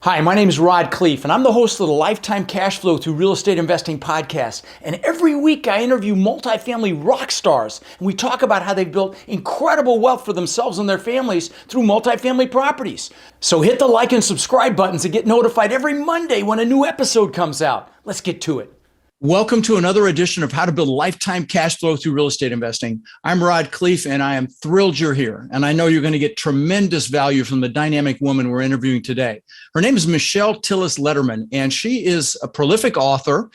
Hi, my name is Rod Cleef, and I'm the host of the Lifetime Cash Flow Through Real Estate Investing podcast. And every week I interview multifamily rock stars, and we talk about how they've built incredible wealth for themselves and their families through multifamily properties. So hit the like and subscribe buttons to get notified every Monday when a new episode comes out. Let's get to it. Welcome to another edition of How to Build Lifetime Cash Flow Through Real Estate Investing. I'm Rod Cleef, and I am thrilled you're here. And I know you're going to get tremendous value from the dynamic woman we're interviewing today. Her name is Michelle Tillis Lederman, and she is a prolific author.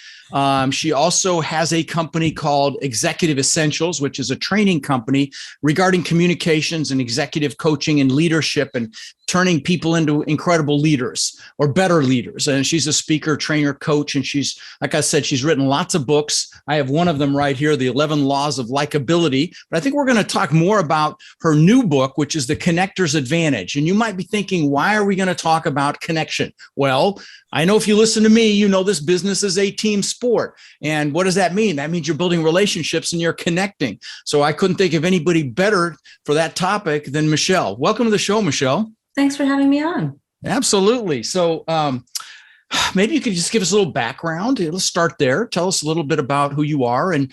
She also has a company called Executive Essentials, which is a training company regarding communications and executive coaching and leadership and turning people into incredible leaders or better leaders. And she's a speaker, trainer, coach. And she's, like I said, she's written lots of books. I have one of them right here, The 11 Laws of Likability. But I think we're going to talk more about her new book, which is The Connector's Advantage. And you might be thinking, why are we going to talk about connection? Well, I know if you listen to me, you know this business is a team sport. And what does that mean? That means you're building relationships and you're connecting. So I couldn't think of anybody better for that topic than Michelle. Welcome to the show, Michelle. Thanks for having me on. Absolutely. So maybe you could just give us a little background. Let's start there. Tell us a little bit about who you are and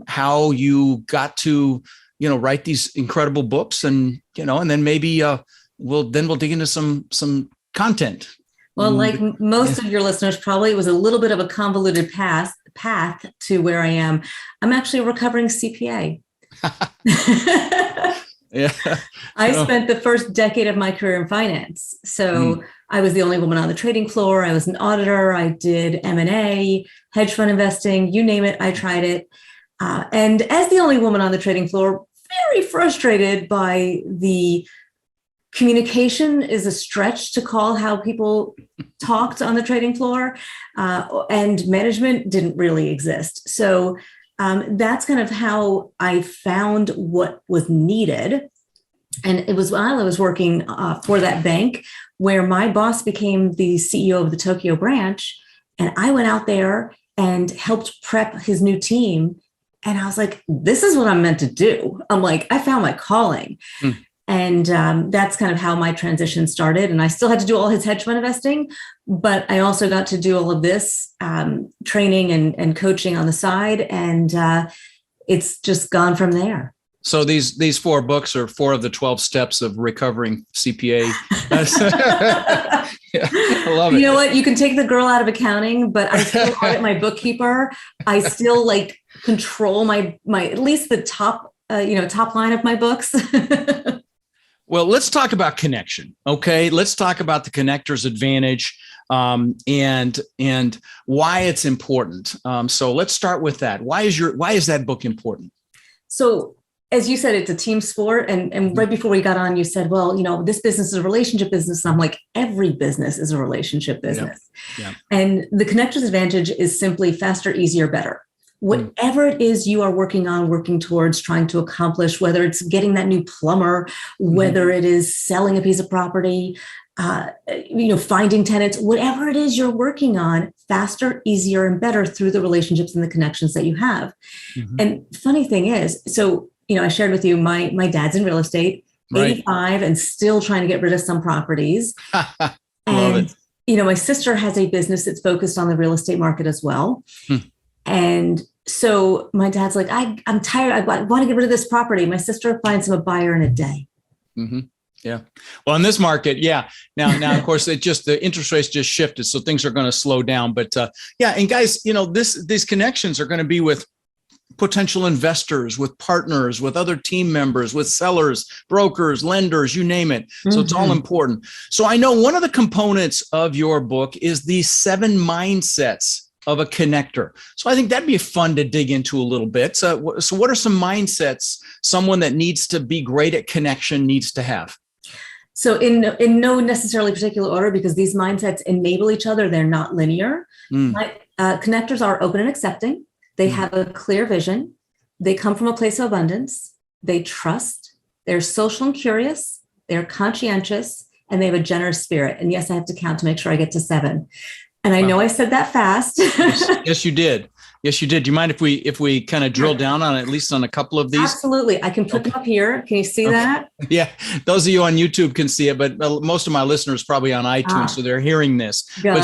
how you got to, write these incredible books and then maybe we'll dig into some content. Well, like most of your listeners, probably it was a little bit of a convoluted path to where I am. I'm actually a recovering CPA. Yeah. I spent the first decade of my career in finance. So I was the only woman on the trading floor. I was an auditor. I did M&A, hedge fund investing, you name it. I tried it. And as the only woman on the trading floor, very frustrated by the communication is a stretch to call how people talked on the trading floor, and management didn't really exist. So that's kind of how I found what was needed. And it was while I was working for that bank where my boss became the CEO of the Tokyo branch. And I went out there and helped prep his new team. And I was like, this is what I'm meant to do. I'm like, I found my calling. And that's kind of how my transition started. And I still had to do all his hedge fund investing, but I also got to do all of this training and coaching on the side. And it's just gone from there. So these 4 books are 4 of the 12 steps of recovering CPA. Yeah, I love it. You know what? You can take the girl out of accounting, but I still audit my bookkeeper. I still control my at least the top line of my books. Well, let's talk about connection. Okay. Let's talk about the connector's advantage and why it's important. So let's start with that. Why is that book important? So as you said, it's a team sport. And right before we got on, you said, well, this business is a relationship business. And I'm like, every business is a relationship business. Yeah. And the connector's advantage is simply faster, easier, better. Whatever it is you are working towards, trying to accomplish, whether it's getting that new plumber, whether it is selling a piece of property, finding tenants, whatever it is you're working on, faster, easier, and better through the relationships and the connections that you have. And funny thing is, so, I shared with you, my dad's in real estate, right. 85 and still trying to get rid of some properties. And, my sister has a business that's focused on the real estate market as well. And so my dad's like, I'm tired. I want to get rid of this property. My sister finds him a buyer in a day. Yeah. Well, in this market, yeah. Now, of course, the interest rates just shifted, so things are going to slow down. But and guys, these connections are going to be with potential investors, with partners, with other team members, with sellers, brokers, lenders, you name it. So it's all important. So I know one of the components of your book is the 7 mindsets of a connector. So I think that'd be fun to dig into a little bit. So what are some mindsets someone that needs to be great at connection needs to have? So in no necessarily particular order, because these mindsets enable each other, they're not linear. Connectors are open and accepting. They have a clear vision. They come from a place of abundance. They trust. They're social and curious. They're conscientious, and they have a generous spirit. And yes, I have to count to make sure I get to 7. And I know I said that fast. Yes, you did. Yes, you did. Do you mind if we kind of drill down on at least on a couple of these? Absolutely. I can put them up here. Can you see that? Yeah. Those of you on YouTube can see it, but most of my listeners probably on iTunes, so they're hearing this. But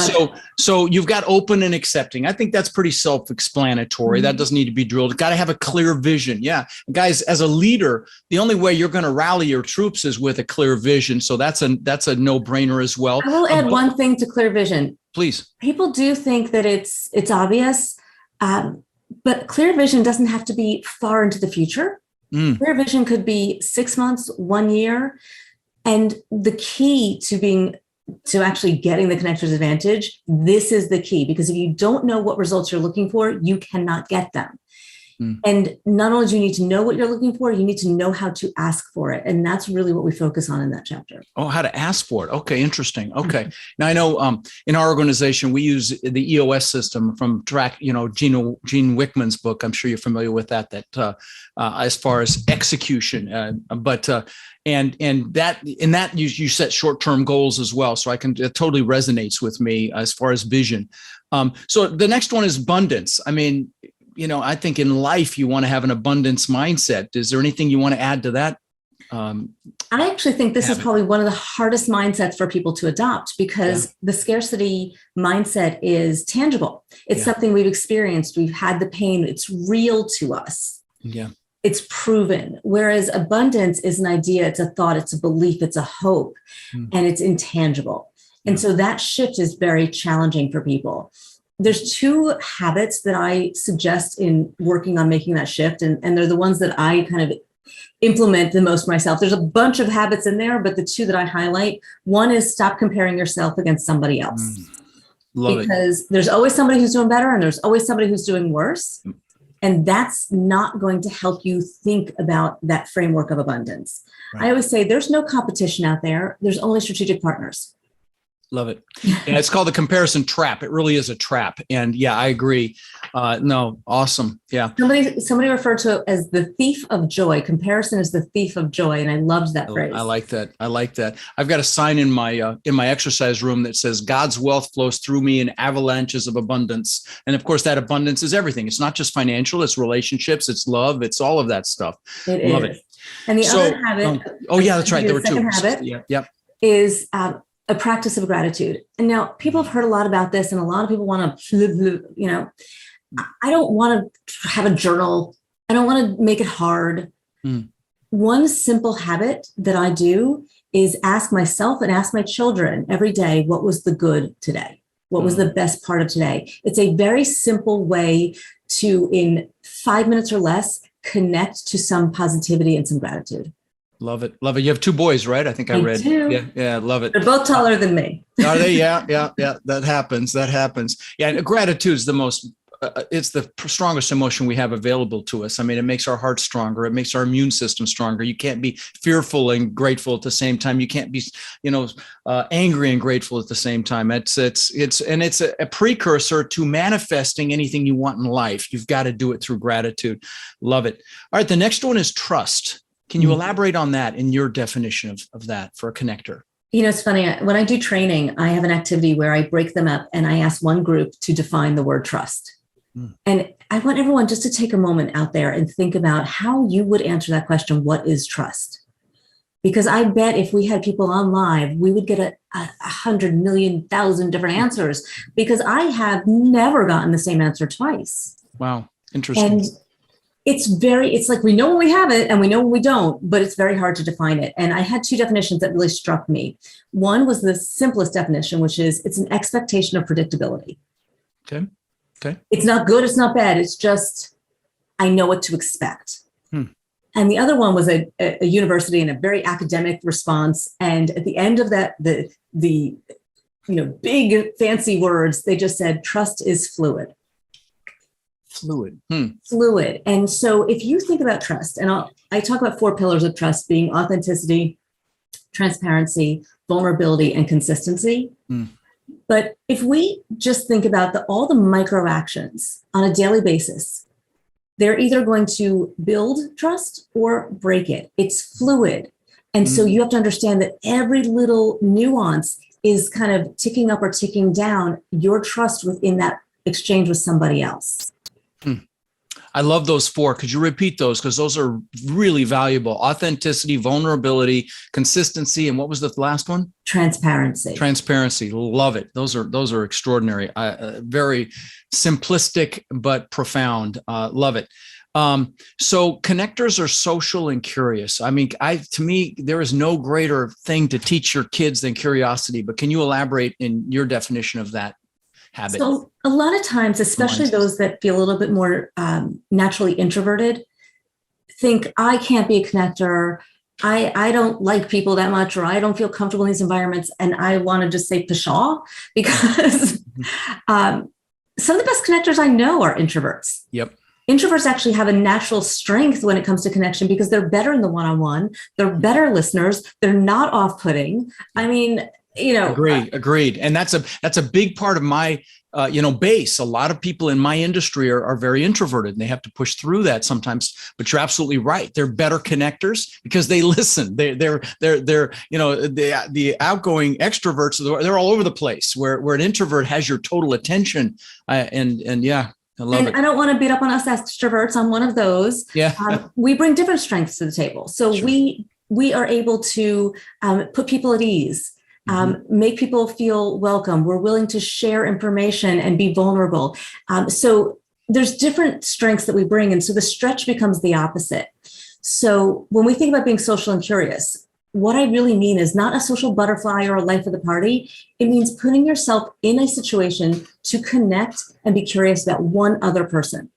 so you've got open and accepting. I think that's pretty self-explanatory. That doesn't need to be drilled. Got to have a clear vision. Yeah. Guys, as a leader, the only way you're going to rally your troops is with a clear vision. So that's a no-brainer as well. I will add one thing to clear vision. Please. People do think that it's obvious, but clear vision doesn't have to be far into the future. Clear vision could be 6 months, 1 year. And the key to actually getting the connector's advantage, this is the key, because if you don't know what results you're looking for, you cannot get them. And not only do you need to know what you're looking for, you need to know how to ask for it. And that's really what we focus on in that chapter. Oh, how to ask for it. Okay, interesting. Okay. Now I know in our organization, we use the EOS system from Gene Wickman's book. I'm sure you're familiar with that as far as execution. And that you set short-term goals as well. So it totally resonates with me as far as vision. So the next one is abundance. I mean, I think in life, you want to have an abundance mindset. Is there anything you want to add to that? I actually think this is probably one of the hardest mindsets for people to adopt, because the scarcity mindset is tangible. It's something we've experienced. We've had the pain. It's real to us. Yeah. It's proven. Whereas abundance is an idea, it's a thought, it's a belief, it's a hope, and it's intangible. And so that shift is very challenging for people. There's 2 habits that I suggest in working on making that shift. And they're the ones that I kind of implement the most myself. There's a bunch of habits in there, but the 2 that I highlight, one is stop comparing yourself against somebody else. Because there's always somebody who's doing better and there's always somebody who's doing worse. And that's not going to help you think about that framework of abundance. Right. I always say there's no competition out there. There's only strategic partners. Love it. And it's called the comparison trap. It really is a trap. And yeah, I agree. No, awesome. Yeah. Somebody referred to it as the thief of joy. Comparison is the thief of joy. And I loved that phrase. I like that. I've got a sign in my exercise room that says God's wealth flows through me in avalanches of abundance. And of course, that abundance is everything. It's not just financial, it's relationships, it's love, it's all of that stuff. Love it. And the other habit. That's right. There were 2. Habit is a practice of gratitude. And now people have heard a lot about this, and a lot of people want to, I don't want to have a journal. I don't want to make it hard. One simple habit that I do is ask myself and ask my children every day, what was the good today? What was the best part of today? It's a very simple way to, in 5 minutes or less, connect to some positivity and some gratitude. Love it. Love it. You have 2 boys, right? I think I read. Do. Yeah. Love it. They're both taller than me. Are they? Yeah. That happens. Yeah. And gratitude is it's the strongest emotion we have available to us. I mean, it makes our heart stronger. It makes our immune system stronger. You can't be fearful and grateful at the same time. You can't be, angry and grateful at the same time. It's a precursor to manifesting anything you want in life. You've got to do it through gratitude. Love it. All right. The next one is trust. Can you elaborate on that in your definition of that for a connector? It's funny. When I do training, I have an activity where I break them up and I ask one group to define the word trust. And I want everyone just to take a moment out there and think about how you would answer that question. What is trust? Because I bet if we had people on live, we would get 100,000,000 different answers, because I have never gotten the same answer twice. Wow. Interesting. And it's like we know when we have it and we know when we don't, but it's very hard to define it. And I had 2 definitions that really struck me. One was the simplest definition, which is it's an expectation of predictability. Okay. It's not good. It's not bad. It's just, I know what to expect. And the other one was a university and a very academic response. And at the end of that, the big fancy words, they just said, trust is fluid. Fluid. And so if you think about trust, and I talk about 4 pillars of trust being authenticity, transparency, vulnerability, and consistency. But if we just think about all the micro actions on a daily basis, they're either going to build trust or break it. It's fluid. And so you have to understand that every little nuance is kind of ticking up or ticking down your trust within that exchange with somebody else. I love those four. Could you repeat those? Because those are really valuable. Authenticity, vulnerability, consistency, and what was the last one? Transparency. Transparency. Love it. Those are extraordinary. Very simplistic but profound. Love it. So connectors are social and curious. I mean, to me, there is no greater thing to teach your kids than curiosity. But can you elaborate in your definition of that habit? So a lot of times, especially those that feel a little bit more naturally introverted, think I can't be a connector. I don't like people that much, or I don't feel comfortable in these environments. And I want to just say pshaw, because some of the best connectors I know are introverts. Yep. Introverts actually have a natural strength when it comes to connection because they're better in the one-on-one. They're better listeners. They're not off-putting. I mean, Agreed. And that's a big part of my, base. A lot of people in my industry are very introverted and they have to push through that sometimes, but you're absolutely right. They're better connectors because they listen. They're the outgoing extroverts, they're all over the place where an introvert has your total attention. I love it. I don't want to beat up on us extroverts. I'm one of those. Yeah. We bring different strengths to the table. So Sure. we are able to put people at ease, make people feel welcome. We're willing to share information and be vulnerable. So there's different strengths that we bring. And so the stretch becomes the opposite. So when we think about being social and curious, what I really mean is not a social butterfly or a life of the party. It means putting yourself in a situation to connect and be curious about one other person.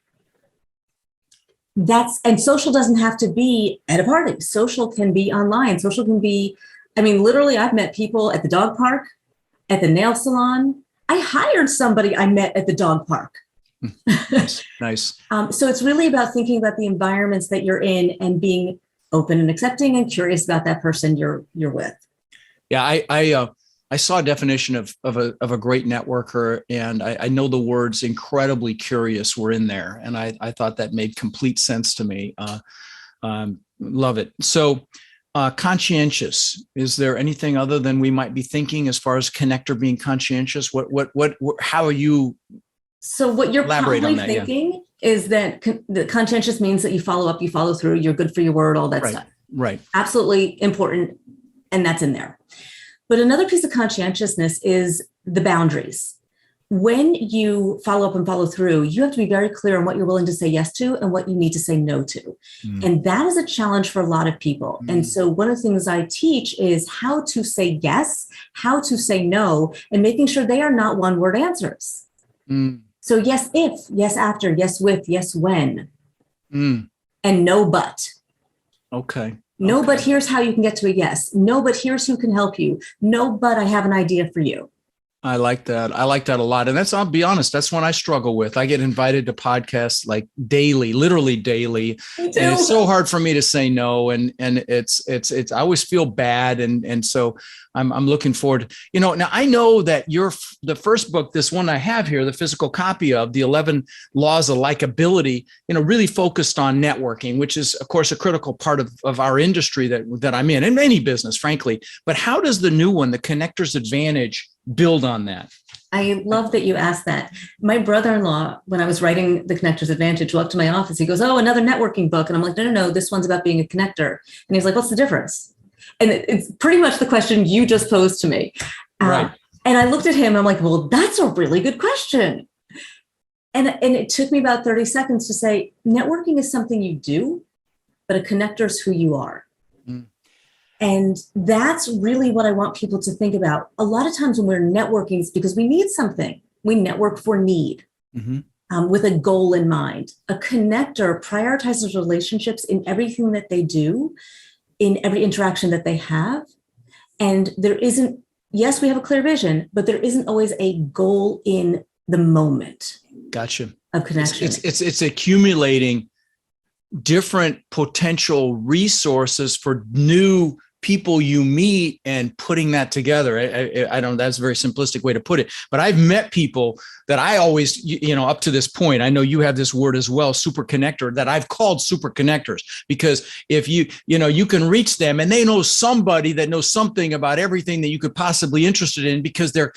And social doesn't have to be at a party. Social can be online. Social can be, literally I've met people at the dog park, at the nail salon. I hired somebody I met at the dog park. Nice. So it's really about thinking about the environments that you're in and being open and accepting and curious about that person you're with. Yeah, I saw a definition of a great networker, and I know the words incredibly curious were in there, and I thought that made complete sense to me. Love it. So conscientious, is there anything other than we might be thinking as far as connector being conscientious? How are you? So what you're probably thinking is that the conscientious means that you follow up, you follow through, you're good for your word, all that stuff. Right. Absolutely important. And that's in there. But another piece of conscientiousness is the boundaries. When you follow up and follow through, you have to be very clear on what you're willing to say yes to and what you need to say no to. And that is a challenge for a lot of people. And so one of the things I teach is how to say yes, how to say no, and making sure they are not one-word answers. So yes, if, yes, after, yes, with, yes, when, and no, but. Okay. No, but here's how you can get to a yes. No, but here's who can help you. No, but I have an idea for you. I like that. I like that a lot. And I'll be honest, that's one I struggle with. I get invited to podcasts like daily, literally daily. And it's so hard for me to say no. And it's, I always feel bad. And so I'm looking forward to, now I know that the first book, this one I have here, the physical copy of the 11 Laws of Likability, really focused on networking, which is of course a critical part of our industry that I'm in and any business, frankly. But how does the new one, the Connector's Advantage, build on that? I love that you asked that. My brother-in-law, when I was writing The Connector's Advantage, walked to my office. He goes, "Oh, another networking book." And I'm like, no, this one's about being a connector. And he's like, "What's the difference?" And it's pretty much the question you just posed to me. Right. And I looked at him, I'm like, well, that's a really good question. And it took me about 30 seconds to say, networking is something you do, but a connector is who you are. And that's really what I want people to think about. A lot of times when we're networking, it's because we need something. We network for need, with a goal in mind. A connector prioritizes relationships in everything that they do, in every interaction that they have. And there isn't, yes, we have a clear vision, but there isn't always a goal in the moment. Gotcha. Of connection. It's accumulating different potential resources for new people you meet and putting that together. I don't, that's a very simplistic way to put it, but I've met people that I always, up to this point, I know you have this word as well, super connector, that I've called super connectors, because if you can reach them and they know somebody that knows something about everything that you could possibly be interested in, because they're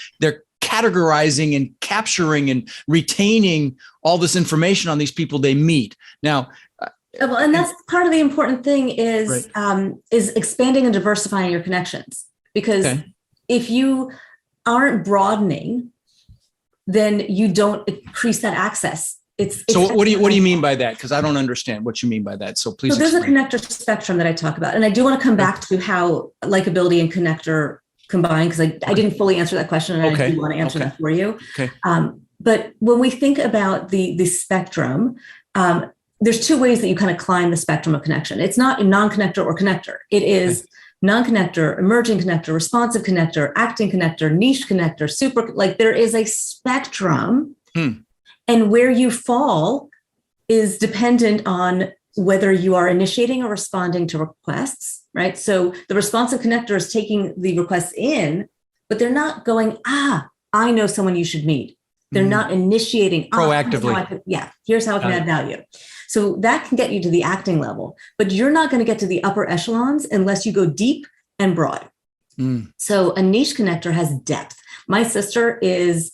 categorizing and capturing and retaining all this information on these people they meet. Now, well, and that's part of the important thing is expanding and diversifying your connections. Because if you aren't broadening, then you don't increase that access. So what do you mean by that? Because I don't understand what you mean by that. So please. So there's a connector spectrum that I talk about, and I do want to come back to how likability and connector combine, because I didn't fully answer that question, and I do want to answer that for you. Okay. But when we think about the spectrum, there's two ways that you kind of climb the spectrum of connection. It's not a non-connector or connector. It is non-connector, emerging connector, responsive connector, acting connector, niche connector, super, like there is a spectrum. And where you fall is dependent on whether you are initiating or responding to requests, right? So the responsive connector is taking the requests in, but they're not going, I know someone you should meet. They're not initiating proactively. Here's how I can add value. So that can get you to the acting level, but you're not going to get to the upper echelons unless you go deep and broad. So a niche connector has depth. My sister is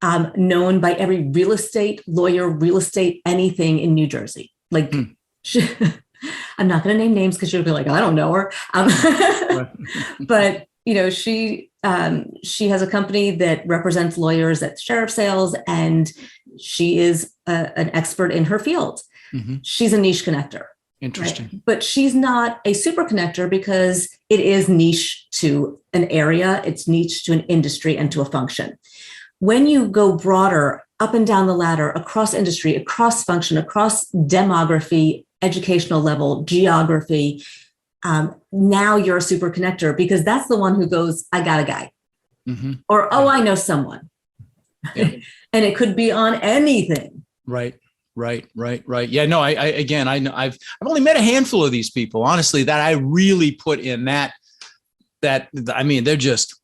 known by every real estate lawyer, real estate, anything in New Jersey. Like, I'm not going to name names because she'll be like, I don't know her. But she has a company that represents lawyers at sheriff sales, and she is an expert in her field. She's a niche connector. Interesting. Right? But she's not a super connector because it is niche to an area, it's niche to an industry and to a function. When you go broader, up and down the ladder, across industry, across function, across demography, educational level, geography, now you're a super connector, because that's the one who goes, I got a guy. Or, I know someone. And it could be on anything. Right. Yeah, no, I know I've only met a handful of these people, honestly, that I really put in that, I mean, they're just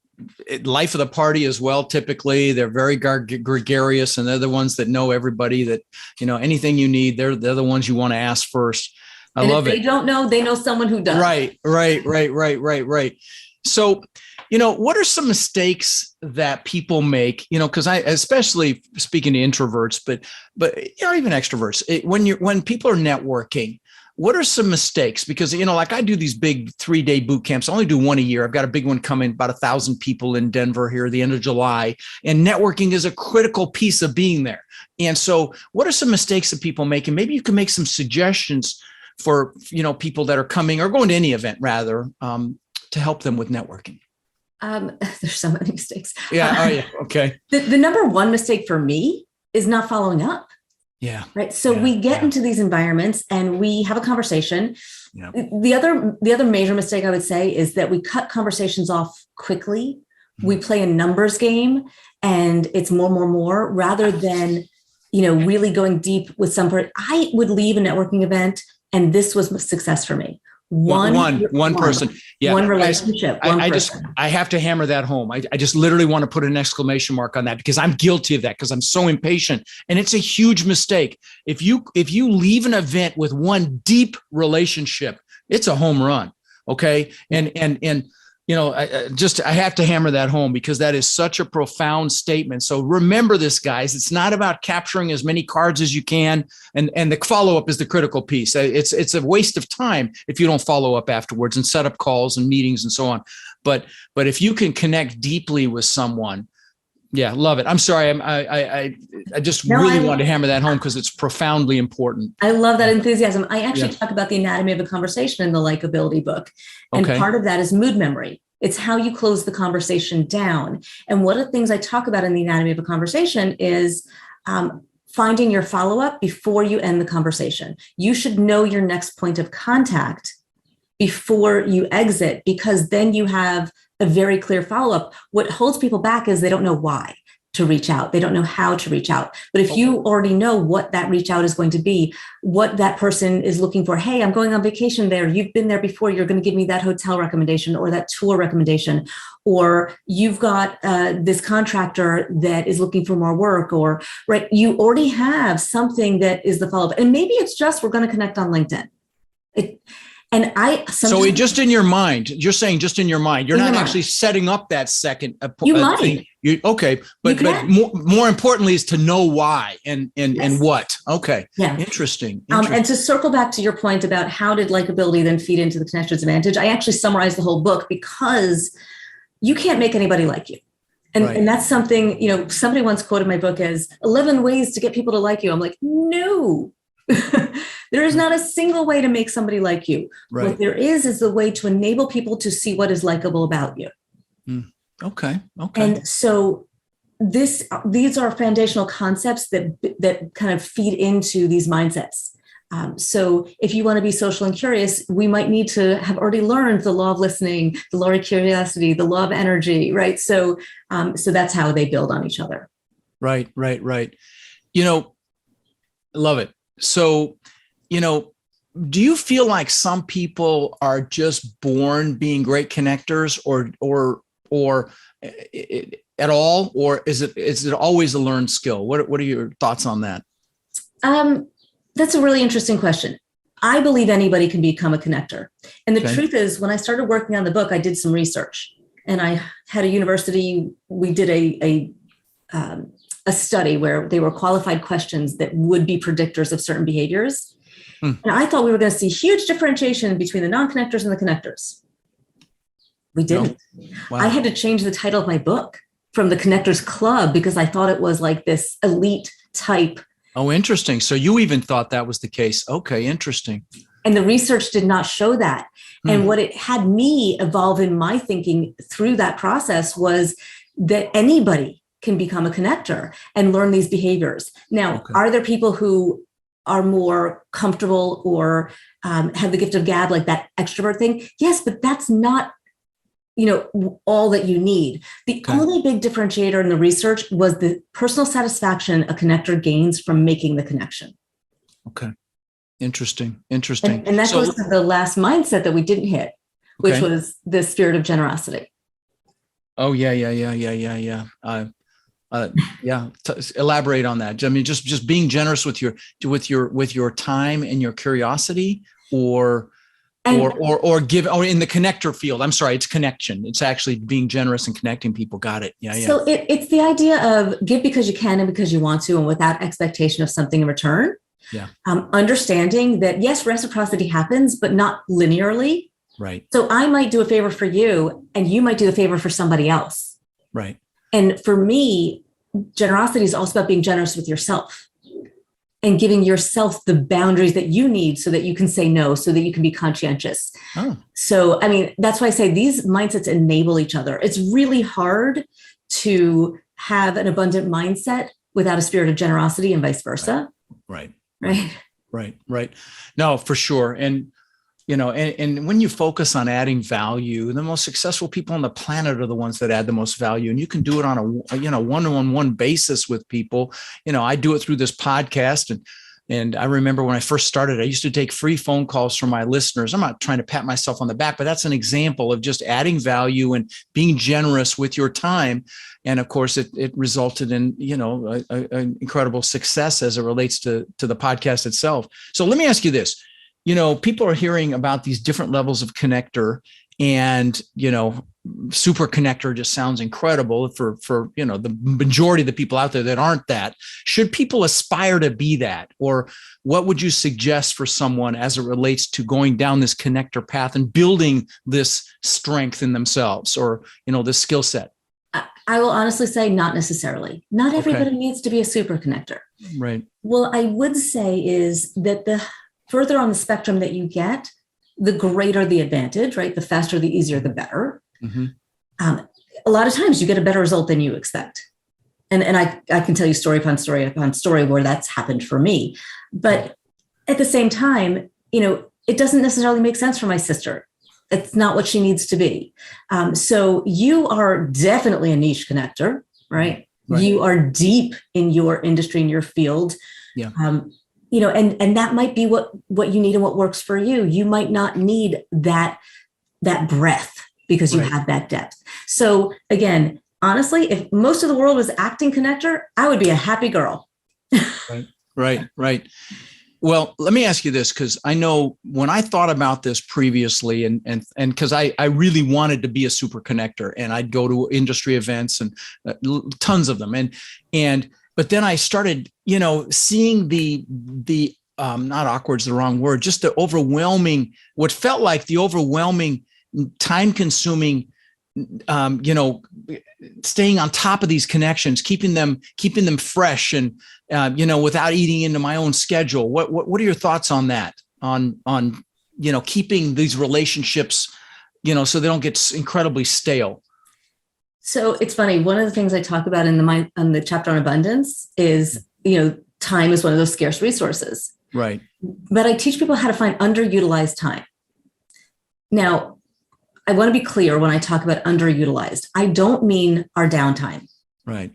life of the party as well. Typically they're very gregarious, and they're the ones that know everybody, that, anything you need, they're the ones you want to ask first. I love it. They don't know, they know someone who does. Right. So, what are some mistakes that people make, because especially speaking to introverts, but even extroverts, when people are networking, what are some mistakes? Because, like I do these big 3-day boot camps. I only do one a year. I've got a big one coming, about 1,000 people in Denver here at the end of July. And networking is a critical piece of being there. And so what are some mistakes that people make? And maybe you can make some suggestions for, people that are coming or going to any event rather, to help them with networking. There's so many mistakes. Yeah. Okay. The number one mistake for me is not following up. Yeah. Right. So we get into these environments and we have a conversation. Yeah. The other major mistake I would say is that we cut conversations off quickly. We play a numbers game, and it's more rather than, really going deep with somebody. I would leave a networking event, and this was a success for me. One person. Yeah. One relationship. I have to hammer that home. I just literally want to put an exclamation mark on that, because I'm guilty of that, because I'm so impatient, and it's a huge mistake. If you leave an event with one deep relationship, it's a home run. Okay. And I have to hammer that home, because that is such a profound statement. So remember this, guys. It's not about capturing as many cards as you can. And the follow-up is the critical piece. It's a waste of time if you don't follow up afterwards and set up calls and meetings and so on. But if you can connect deeply with someone, yeah, love it. I'm sorry. I just really want to hammer that home, because it's profoundly important. I love that enthusiasm. I actually talk about the anatomy of a conversation in the likability book. And part of that is mood memory. It's how you close the conversation down. And one of the things I talk about in the anatomy of a conversation is finding your follow-up before you end the conversation. You should know your next point of contact before you exit, because then you have a very clear follow-up. What holds people back is they don't know why to reach out. They don't know how to reach out. But if you already know what that reach out is going to be, what that person is looking for, hey, I'm going on vacation there. You've been there before. You're going to give me that hotel recommendation or that tour recommendation, or you've got this contractor that is looking for more work, or right. You already have something that is the follow-up. And maybe it's just, we're going to connect on LinkedIn. And so just in your mind, you're saying just in your mind, you're not actually setting up that second you might. thing. But more importantly is to know why and what. Okay. Yeah. Interesting. And to circle back to your point about how did likability then feed into the connector's advantage, I actually summarized the whole book because you can't make anybody like you. And that's something, somebody once quoted my book as 11 ways to get people to like you. I'm like, no. There is not a single way to make somebody like you. Right. What there is the way to enable people to see what is likable about you. Okay. And so these are foundational concepts that kind of feed into these mindsets. So if you want to be social and curious, we might need to have already learned the law of listening, the law of curiosity, the law of energy, right? So that's how they build on each other. Right. Love it. So, do you feel like some people are just born being great connectors or at all, or is it always a learned skill? What are your thoughts on that? That's a really interesting question. I believe anybody can become a connector. And the truth is, when I started working on the book, I did some research, and I had a university, we did a study where they were qualified questions that would be predictors of certain behaviors. And I thought we were going to see huge differentiation between the non-connectors and the connectors. We didn't. No. Wow. I had to change the title of my book from the Connectors Club because I thought it was like this elite type. Oh, interesting. So you even thought that was the case. Okay, interesting. And the research did not show that. And what it had me evolve in my thinking through that process was that anybody can become a connector and learn these behaviors. Now, are there people who are more comfortable or have the gift of gab, like that extrovert thing? Yes, but that's not, all that you need. The only big differentiator in the research was the personal satisfaction a connector gains from making the connection. Okay. Interesting. And that goes to the last mindset that we didn't hit, which was the spirit of generosity. Oh, yeah. Elaborate on that. I mean, just being generous with your time and your curiosity, or give, or in the connector field. I'm sorry, it's connection. It's actually being generous and connecting people. Got it. Yeah. So it's the idea of give because you can and because you want to, and without expectation of something in return. Yeah. Understanding that yes, reciprocity happens, but not linearly. Right. So I might do a favor for you, and you might do a favor for somebody else. Right. And for me, generosity is also about being generous with yourself and giving yourself the boundaries that you need so that you can say no, so that you can be conscientious. Oh. So, I mean, that's why I say these mindsets enable each other. It's really hard to have an abundant mindset without a spirit of generosity and vice versa. Right. No, for sure. And and when you focus on adding value, the most successful people on the planet are the ones that add the most value. And you can do it on a one-on-one basis with people. I do it through this podcast. And I remember when I first started, I used to take free phone calls from my listeners. I'm not trying to pat myself on the back, but that's an example of just adding value and being generous with your time. And of course, it resulted in, an incredible success as it relates to the podcast itself. So let me ask you this. People are hearing about these different levels of connector, and, super connector just sounds incredible for the majority of the people out there that aren't that. Should people aspire to be that? Or what would you suggest for someone as it relates to going down this connector path and building this strength in themselves, or, this skill set? I will honestly say not necessarily. Not everybody needs to be a super connector. Right. Well, I would say is that the further on the spectrum that you get, the greater the advantage, right? The faster, the easier, the better. Mm-hmm. A lot of times you get a better result than you expect. And I can tell you story upon story upon story where that's happened for me. But at the same time, it doesn't necessarily make sense for my sister. It's not what she needs to be. So you are definitely a niche connector, right? You are deep in your industry, in your field. Yeah. And that might be what you need and what works for you. You might not need that breadth because you have that depth. So again, honestly, if most of the world was acting connector, I would be a happy girl. Right. Well, let me ask you this, because I know when I thought about this previously, and because I really wanted to be a super connector, and I'd go to industry events and tons of them, but then I started, seeing the not awkward is the wrong word, just the overwhelming, what felt like the overwhelming, time consuming, staying on top of these connections, keeping them fresh, and without eating into my own schedule. What are your thoughts on that? On keeping these relationships, so they don't get incredibly stale. So it's funny. One of the things I talk about in the chapter on abundance is, time is one of those scarce resources. Right. But I teach people how to find underutilized time. Now, I want to be clear when I talk about underutilized. I don't mean our downtime. Right.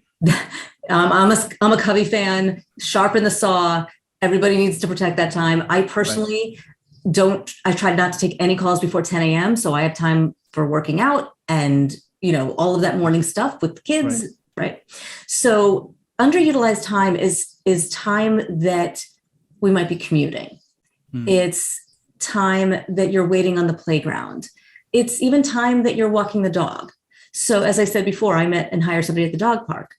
I'm a Covey fan, sharpen the saw. Everybody needs to protect that time. I personally I try not to take any calls before 10 a.m. So I have time for working out and, all of that morning stuff with the kids. Right. So underutilized time is time that we might be commuting. It's time that you're waiting on the playground. It's even time that you're walking the dog. So as I said before, I met and hired somebody at the dog park.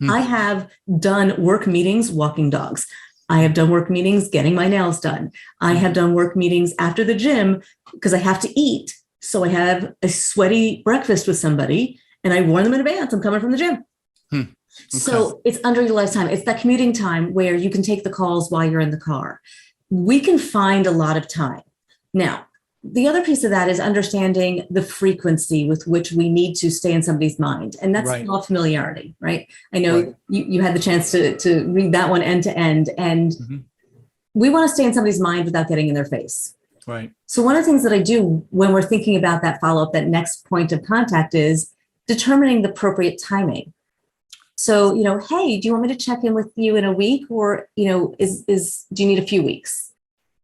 I have done work meetings walking dogs. I have done work meetings getting my nails done. I have done work meetings after the gym because I have to eat. So I have a sweaty breakfast with somebody and I warn them in advance, I'm coming from the gym. Okay. So it's underutilized time. It's that commuting time where you can take the calls while you're in the car. We can find a lot of time. Now, the other piece of that is understanding the frequency with which we need to stay in somebody's mind. And that's all familiarity, right? I know you had the chance to read that one end to end. And we want to stay in somebody's mind without getting in their face. Right. So one of the things that I do when we're thinking about that follow-up, that next point of contact, is determining the appropriate timing. So, hey, do you want me to check in with you in a week, or, do you need a few weeks?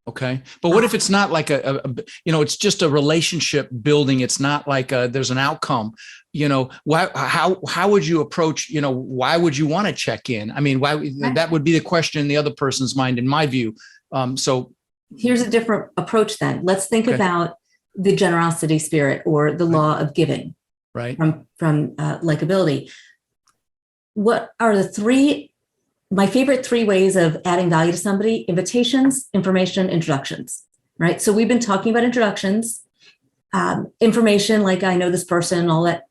Okay. But what if it's not like it's just a relationship building. It's not like there's an outcome, how would you approach, why would you want to check in? I mean, that would be the question in the other person's mind, in my view. So here's a different approach then. Let's think about the generosity spirit or the law of giving, right? From likability. What are my favorite three ways of adding value to somebody? Invitations, information, introductions, right? So we've been talking about introductions, information, like I know this person, all that,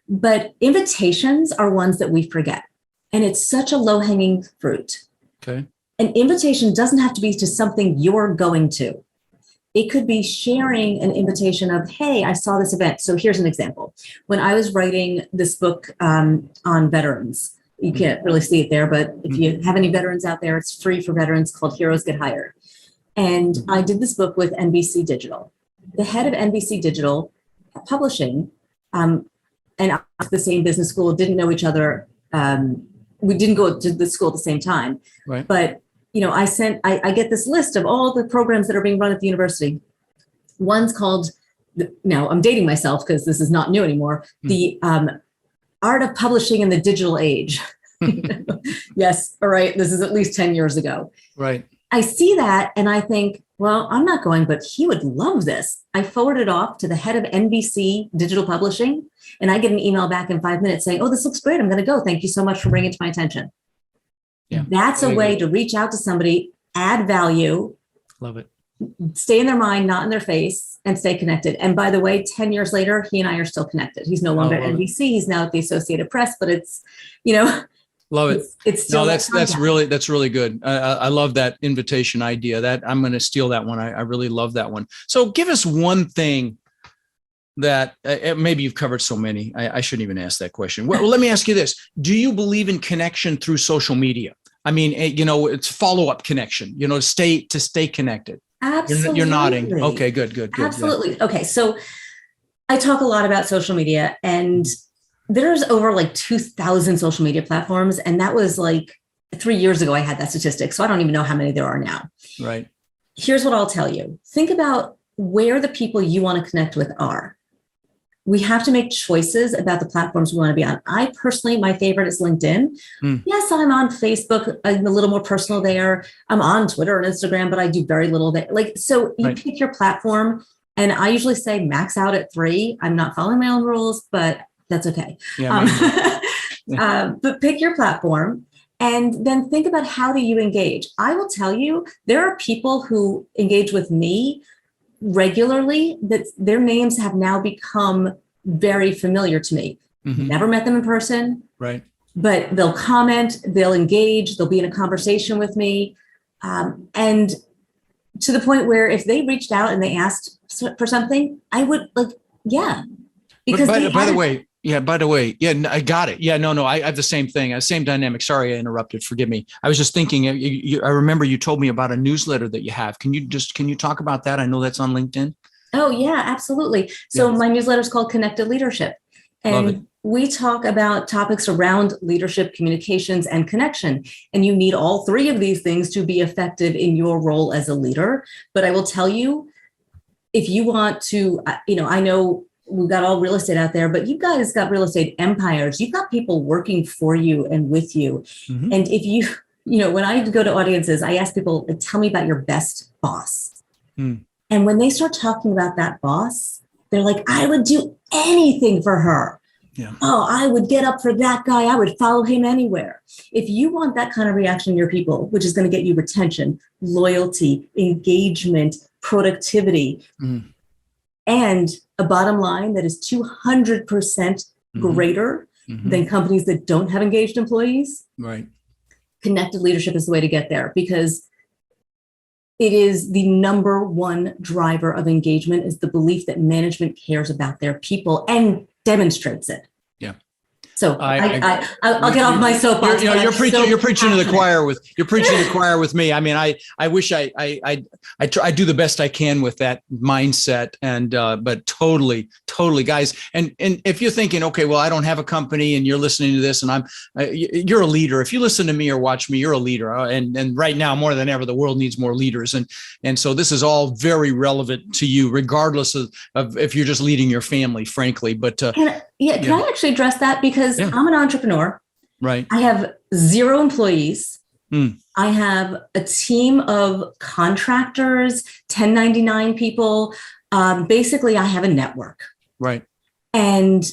but invitations are ones that we forget. And it's such a low-hanging fruit. Okay. An invitation doesn't have to be to something you're going to. It could be sharing an invitation of, hey, I saw this event. So here's an example. When I was writing this book on veterans, you can't really see it there, but if you have any veterans out there, it's free for veterans, called Heroes Get Hired. And I did this book with NBC Digital. The head of NBC Digital Publishing, and I was at the same business school, didn't know each other. We didn't go to the school at the same time. Right. But I get this list of all the programs that are being run at the university. One's called, now I'm dating myself because this is not new anymore, the Art of Publishing in the Digital Age. Yes, all right, this is at least 10 years ago. Right. I see that and I think, well, I'm not going, but he would love this. I forward it off to the head of NBC Digital Publishing, and I get an email back in 5 minutes saying, oh, this looks great. I'm going to go. Thank you so much for bringing it to my attention. Yeah, that's a way to reach out to somebody, add value. Love it. Stay in their mind, not in their face, and stay connected. And by the way, 10 years later, he and I are still connected. He's no longer at NBC. He's now at the Associated Press, but it's, love it. It's still that's really good. I love that invitation idea. That I'm going to steal that one. I really love that one. So give us one thing that maybe you've covered so many. I shouldn't even ask that question. Well, let me ask you this. Do you believe in connection through social media? I mean, it's follow-up connection, to stay connected. Absolutely. You're nodding. Okay, good. Absolutely. Yeah. Okay. So I talk a lot about social media, and there's over like 2,000 social media platforms. And that was like 3 years ago, I had that statistic. So I don't even know how many there are now. Right. Here's what I'll tell you. Think about where the people you want to connect with are. we have to make choices about the platforms we want to be on. I personally, my favorite is LinkedIn. Yes, I'm on Facebook. I'm a little more personal there. I'm on Twitter and Instagram, but I do very little there. So you pick your platform, and I usually say max out at 3. I'm not following my own rules, but that's okay. But pick your platform and then think about, how do you engage? I will tell you, there are people who engage with me regularly that their names have now become very familiar to me. Never met them in person, but they'll comment, they'll engage, they'll be in a conversation with me. And to the point where if they reached out and they asked for something, I would because by the way, I got it. No, I have the same thing, same dynamic. Sorry, I interrupted. Forgive me. I was just thinking, I remember you told me about a newsletter that you have. Can you talk about that? I know that's on LinkedIn. Oh yeah, absolutely. So my newsletter is called Connected Leadership. And we talk about topics around leadership, communications, and connection. And you need all 3 of these things to be effective in your role as a leader. But I will tell you, if you want to, I know we've got all real estate out there, but you guys got real estate empires. You've got people working for you and with you. And if when I go to audiences, I ask people, tell me about your best boss. And when they start talking about that boss, they're like, I would do anything for her. Oh, I would get up for that guy. I would follow him anywhere. If you want that kind of reaction in your people, which is going to get you retention, loyalty, engagement, productivity, and a bottom line that is 200% greater than companies that don't have engaged employees, connected leadership is the way to get there, because it is the number one driver of engagement, is the belief that management cares about their people and demonstrates it. So I'll get off my soapbox. You're preaching to the choir with me. I mean, I wish I do the best I can with that mindset, and but totally, guys. And if you're thinking, okay, well, I don't have a company, and you're listening to this, and you're a leader. If you listen to me or watch me, you're a leader. And right now, more than ever, the world needs more leaders. And so this is all very relevant to you, regardless of if you're just leading your family, frankly. But can I actually address that? Because I'm an entrepreneur. I have 0 employees. I have a team of contractors, 1099 people. Basically, I have a network. And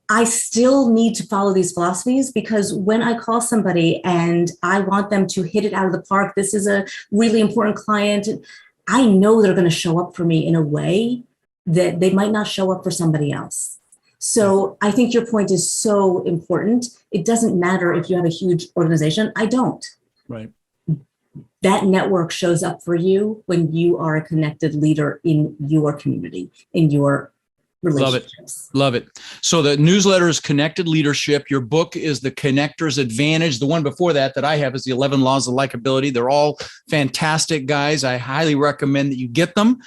I still need to follow these philosophies, because when I call somebody and I want them to hit it out of the park, this is a really important client, I know they're going to show up for me in a way that they might not show up for somebody else. So I think your point is so important. It doesn't matter if you have a huge organization. I don't. That network shows up for you when you are a connected leader in your community, in your relationships. Love it. So the newsletter is Connected Leadership. Your book is The Connector's Advantage. The one before that I have is The 11 Laws of Likability. They're all fantastic, guys. I highly recommend that you get them.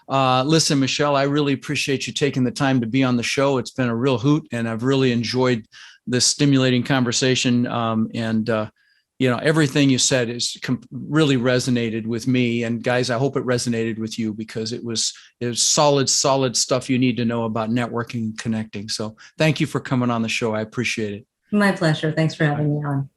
Listen, Michelle, I really appreciate you taking the time to be on the show. It's been a real hoot, and I've really enjoyed this stimulating conversation. Everything you said is really resonated with me. And guys, I hope it resonated with you, because it was solid stuff you need to know about networking and connecting. So thank you for coming on the show. I appreciate it. My pleasure. Thanks for having me on.